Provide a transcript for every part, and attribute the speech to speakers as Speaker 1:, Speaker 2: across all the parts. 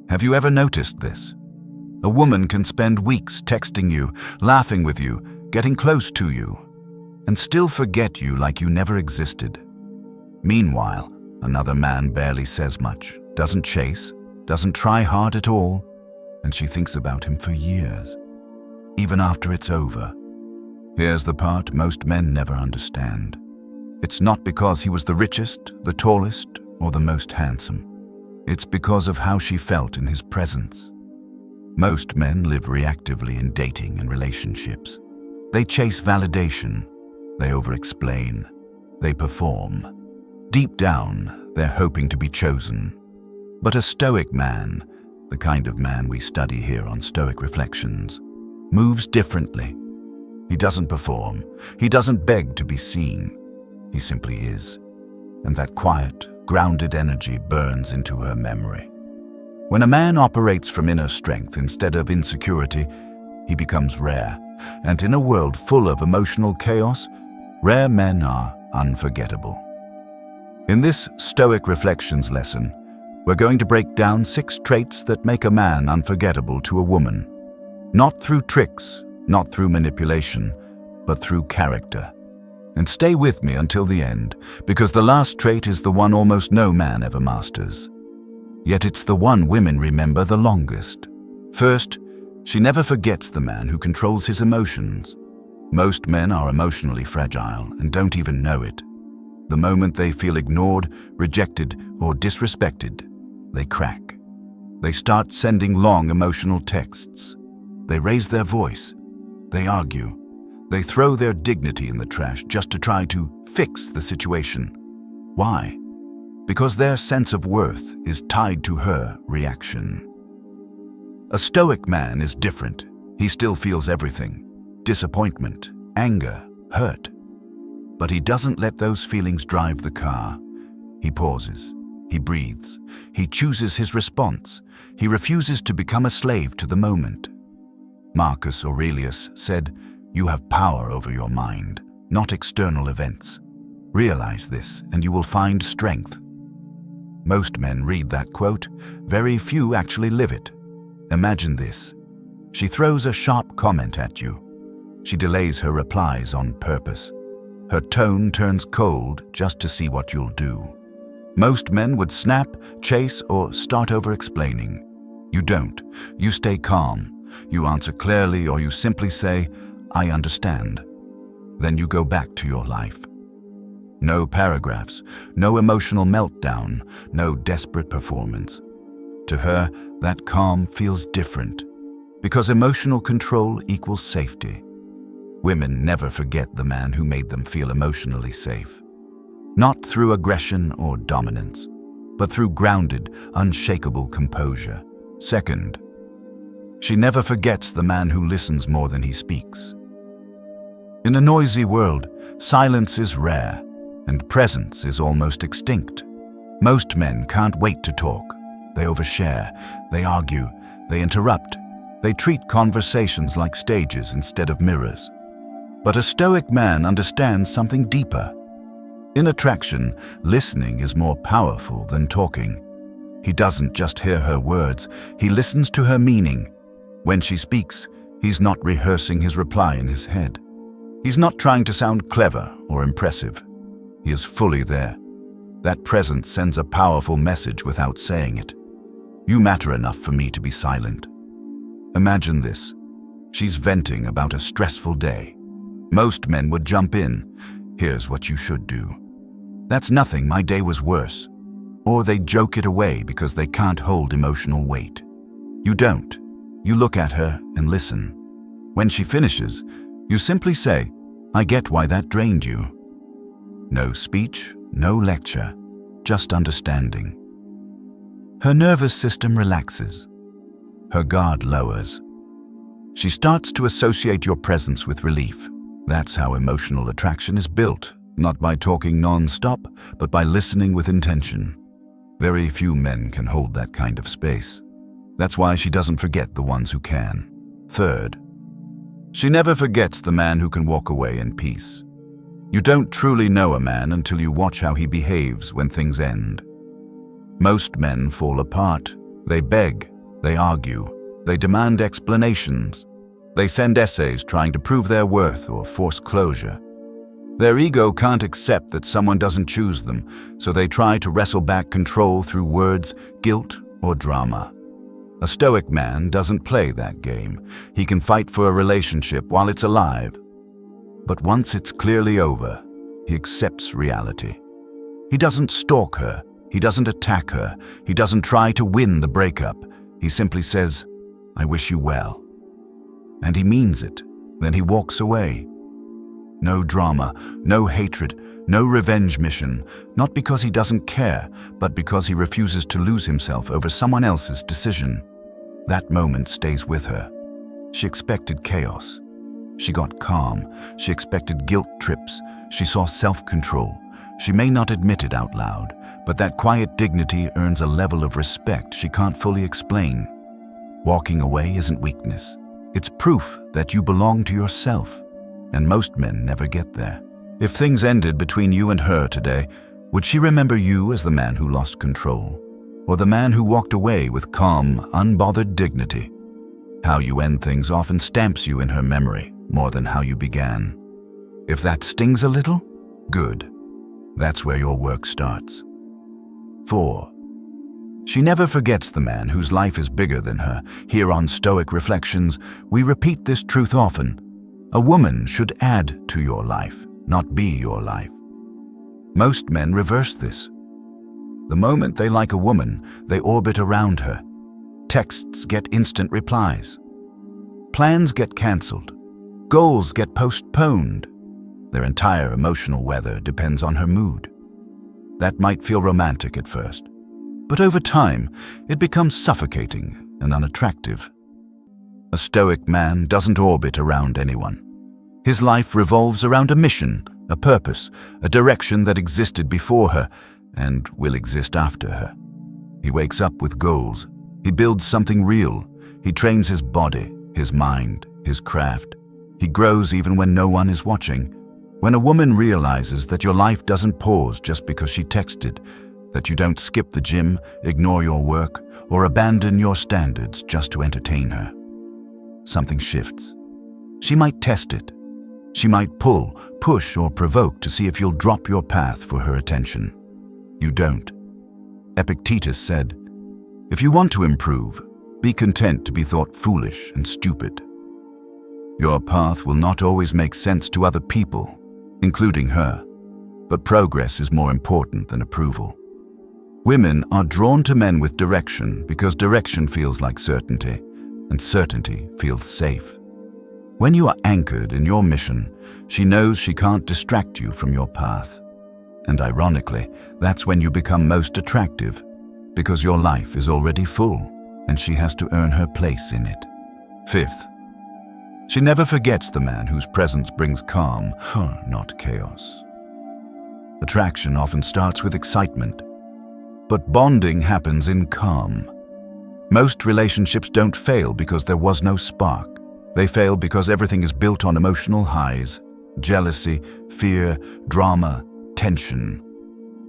Speaker 1: Have you ever noticed this? A woman can spend weeks texting you, laughing with you, getting close to you, and still forget you like you never existed. Meanwhile, another man barely says much, doesn't chase, doesn't try hard at all, and she thinks about him for years, even after it's over. Here's the part most men never understand. It's not because he was the richest, the tallest, or the most handsome. It's because of how she felt in his presence. Most men live reactively in dating and relationships. They chase validation, they over-explain, they perform. Deep down, they're hoping to be chosen. But a Stoic man, the kind of man we study here on Stoic Reflections, moves differently. He doesn't perform, he doesn't beg to be seen. He simply is. And that quiet, grounded energy burns into her memory. When a man operates from inner strength instead of insecurity, he becomes rare. And in a world full of emotional chaos, rare men are unforgettable. In this Stoic Reflections lesson, we're going to break down 6 traits that make a man unforgettable to a woman. Not through tricks, not through manipulation, but through character. And stay with me until the end, because the last trait is the one almost no man ever masters. Yet it's the one women remember the longest. First, she never forgets the man who controls his emotions. Most men are emotionally fragile and don't even know it. The moment they feel ignored, rejected, or disrespected, they crack. They start sending long emotional texts. They raise their voice. They argue. They throw their dignity in the trash just to try to fix the situation. Why? Because their sense of worth is tied to her reaction. A Stoic man is different. He still feels everything: disappointment, anger, hurt. But he doesn't let those feelings drive the car. He pauses. He breathes. He chooses his response. He refuses to become a slave to the moment. Marcus Aurelius said, "You have power over your mind, not external events. Realize this, and you will find strength." Most men read that quote. Very few actually live it. Imagine this. She throws a sharp comment at you. She delays her replies on purpose. Her tone turns cold just to see what you'll do. Most men would snap, chase, or start over-explaining. You don't. You stay calm. You answer clearly, or you simply say, "I understand." Then you go back to your life. No paragraphs, no emotional meltdown, no desperate performance. To her, that calm feels different, because emotional control equals safety. Women never forget the man who made them feel emotionally safe. Not through aggression or dominance, but through grounded, unshakable composure. Second, she never forgets the man who listens more than he speaks. In a noisy world, silence is rare, and presence is almost extinct. Most men can't wait to talk. They overshare, they argue, they interrupt. They treat conversations like stages instead of mirrors. But a Stoic man understands something deeper. In attraction, listening is more powerful than talking. He doesn't just hear her words, he listens to her meaning. When she speaks, he's not rehearsing his reply in his head. He's not trying to sound clever or impressive. He is fully there. That presence sends a powerful message without saying it. You matter enough for me to be silent. Imagine this. She's venting about a stressful day. Most men would jump in. "Here's what you should do." "That's nothing, my day was worse." Or they joke it away because they can't hold emotional weight. You don't. You look at her and listen. When she finishes, you simply say, "I get why that drained you." No speech, no lecture, just understanding. Her nervous system relaxes. Her guard lowers. She starts to associate your presence with relief. That's how emotional attraction is built, not by talking non-stop, but by listening with intention. Very few men can hold that kind of space. That's why she doesn't forget the ones who can. Third, she never forgets the man who can walk away in peace. You don't truly know a man until you watch how he behaves when things end. Most men fall apart. They beg, They argue. They demand explanations. They send essays trying to prove their worth or force closure. Their ego can't accept that someone doesn't choose them, so they try to wrestle back control through words, guilt, or drama. A Stoic man doesn't play that game. He can fight for a relationship while it's alive. But once it's clearly over, he accepts reality. He doesn't stalk her. He doesn't attack her. He doesn't try to win the breakup. He simply says, "I wish you well." And he means it. Then he walks away. No drama, no hatred, no revenge mission, not because he doesn't care, but because he refuses to lose himself over someone else's decision. That moment stays with her. She expected chaos. She got calm. She expected guilt trips. She saw self-control. She may not admit it out loud, but that quiet dignity earns a level of respect she can't fully explain. Walking away isn't weakness. It's proof that you belong to yourself. And most men never get there. If things ended between you and her today, would she remember you as the man who lost control? Or the man who walked away with calm, unbothered dignity? How you end things often stamps you in her memory more than how you began. If that stings a little, good. That's where your work starts. 4. She never forgets the man whose life is bigger than her. Here on Stoic Reflections, we repeat this truth often. A woman should add to your life, not be your life. Most men reverse this. The moment they like a woman, they orbit around her. Texts get instant replies. Plans get cancelled. Goals get postponed. Their entire emotional weather depends on her mood. That might feel romantic at first, but over time, it becomes suffocating and unattractive. A Stoic man doesn't orbit around anyone. His life revolves around a mission, a purpose, a direction that existed before her and will exist after her. He wakes up with goals. He builds something real. He trains his body, his mind, his craft. He grows even when no one is watching. When a woman realizes that your life doesn't pause just because she texted, that you don't skip the gym, ignore your work, or abandon your standards just to entertain her, something shifts. She might test it. She might pull, push, or provoke to see if you'll drop your path for her attention. You don't. Epictetus said, "If you want to improve, be content to be thought foolish and stupid." Your path will not always make sense to other people, including her, but progress is more important than approval. Women are drawn to men with direction because direction feels like certainty, and certainty feels safe. When you are anchored in your mission, she knows she can't distract you from your path. And ironically, that's when you become most attractive, because your life is already full, and she has to earn her place in it. 5th, she never forgets the man whose presence brings calm, not chaos. Attraction often starts with excitement, but bonding happens in calm. Most relationships don't fail because there was no spark. They fail because everything is built on emotional highs, jealousy, fear, drama, tension.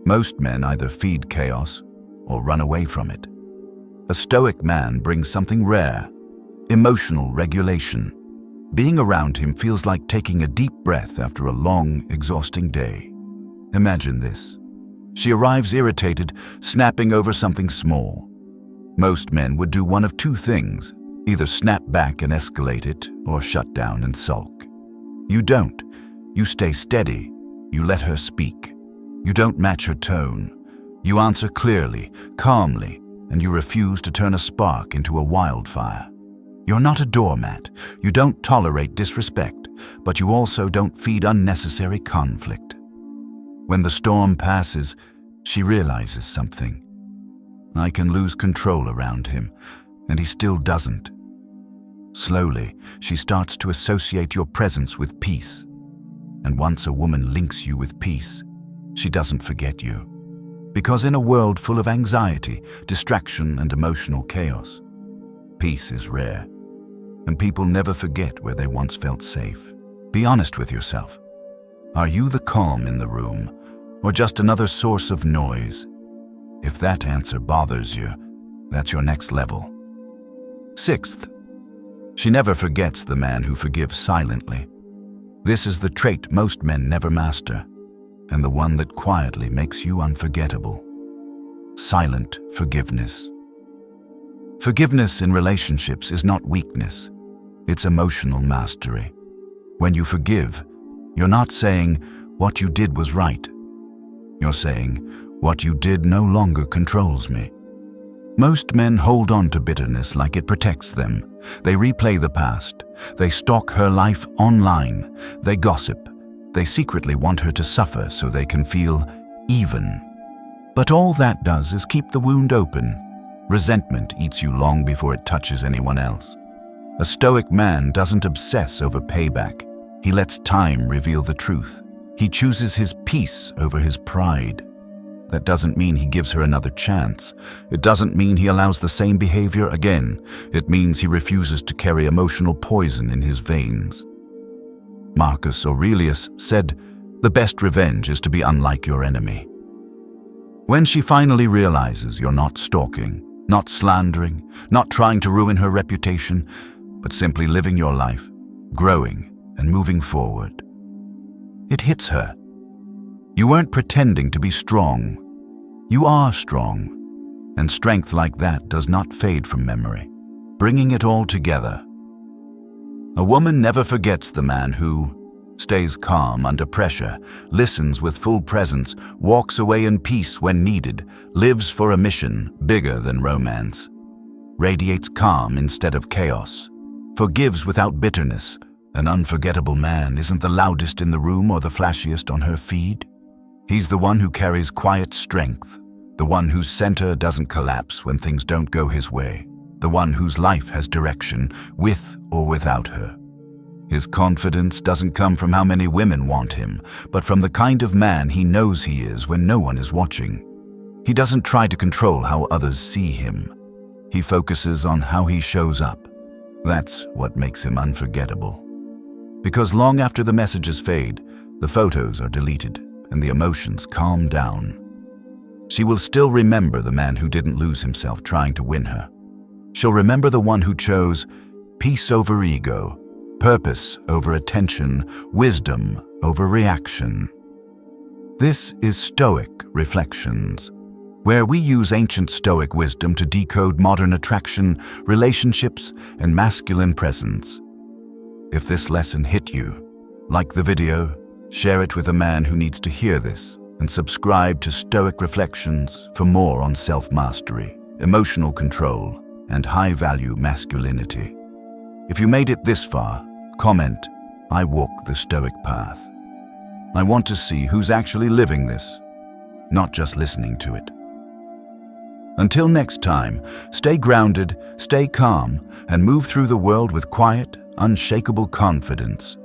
Speaker 1: Most men either feed chaos or run away from it. A Stoic man brings something rare, emotional regulation. Being around him feels like taking a deep breath after a long, exhausting day. Imagine this. She arrives irritated, snapping over something small. Most men would do one of two things, either snap back and escalate it, or shut down and sulk. You don't. You stay steady. You let her speak. You don't match her tone. You answer clearly, calmly, and you refuse to turn a spark into a wildfire. You're not a doormat. You don't tolerate disrespect, but you also don't feed unnecessary conflict. When the storm passes, she realizes something. I can lose control around him, and he still doesn't. Slowly, she starts to associate your presence with peace. And once a woman links you with peace, she doesn't forget you. Because in a world full of anxiety, distraction, and emotional chaos, peace is rare. And people never forget where they once felt safe. Be honest with yourself. Are you the calm in the room, or just another source of noise? If that answer bothers you, that's your next level. Sixth, she never forgets the man who forgives silently. This is the trait most men never master, and the one that quietly makes you unforgettable. Silent forgiveness. Forgiveness in relationships is not weakness, it's emotional mastery. When you forgive, you're not saying, "What you did was right." You're saying, "What you did no longer controls me." Most men hold on to bitterness like it protects them. They replay the past. They stalk her life online. They gossip. They secretly want her to suffer so they can feel even. But all that does is keep the wound open. Resentment eats you long before it touches anyone else. A stoic man doesn't obsess over payback. He lets time reveal the truth. He chooses his peace over his pride. That doesn't mean he gives her another chance. It doesn't mean he allows the same behavior again. It means he refuses to carry emotional poison in his veins. Marcus Aurelius said, "The best revenge is to be unlike your enemy." When she finally realizes you're not stalking, not slandering, not trying to ruin her reputation, but simply living your life, growing and moving forward, it hits her. You weren't pretending to be strong. You are strong. And strength like that does not fade from memory, bringing it all together. A woman never forgets the man who stays calm under pressure, listens with full presence, walks away in peace when needed, lives for a mission bigger than romance, radiates calm instead of chaos, forgives without bitterness. An unforgettable man isn't the loudest in the room or the flashiest on her feed. He's the one who carries quiet strength, the one whose center doesn't collapse when things don't go his way, the one whose life has direction, with or without her. His confidence doesn't come from how many women want him, but from the kind of man he knows he is when no one is watching. He doesn't try to control how others see him. He focuses on how he shows up. That's what makes him unforgettable. Because long after the messages fade, the photos are deleted and the emotions calm down. She will still remember the man who didn't lose himself trying to win her. She'll remember the one who chose peace over ego, purpose over attention, wisdom over reaction. This is Stoic Reflections, where we use ancient Stoic wisdom to decode modern attraction, relationships, and masculine presence. If this lesson hit you, like the video, share it with a man who needs to hear this, and subscribe to Stoic Reflections for more on self-mastery, emotional control, and high-value masculinity. If you made it this far, comment, "I walk the Stoic path." I want to see who's actually living this, not just listening to it. Until next time, stay grounded, stay calm, and move through the world with quiet, unshakable confidence.